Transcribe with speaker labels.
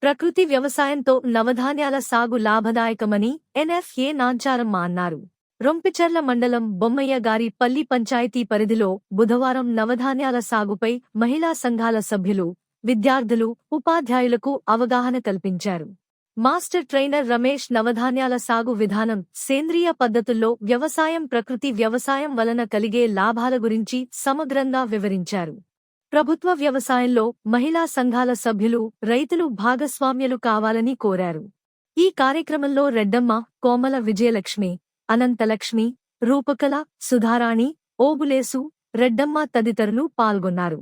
Speaker 1: ప్రకృతి వ్యవసాయంతో నవధాన్యాల సాగు లాభదాయకమని ఎన్ఎఫ్ఏ నాంచారమ్మ అన్నారు. రొంపిచెర్ల మండలం బొమ్మయ్య గారి పల్లి పంచాయతీ పరిధిలో బుధవారం నవధాన్యాల సాగుపై మహిళా సంఘాల సభ్యులు, విద్యార్థులు, ఉపాధ్యాయులకు అవగాహన కల్పించారు. మాస్టర్ ట్రైనర్ రమేష్ నవధాన్యాల సాగు విధానం, సేంద్రియ పద్ధతుల్లో వ్యవసాయం, ప్రకృతి వ్యవసాయం వలన కలిగే లాభాల గురించి సమగ్రంగా వివరించారు. ప్రభుత్వ వ్యవసాయంలో మహిళా సంఘాల సభ్యులు, రైతులు భాగస్వామ్యులు కావాలని కోరారు. ఈ కార్యక్రమంలో రెడ్డమ్మ, కోమల విజయలక్ష్మి, అనంతలక్ష్మి, రూపకల, సుధారాణి, ఓబులేసు, రెడ్డమ్మ తదితరులు పాల్గొన్నారు.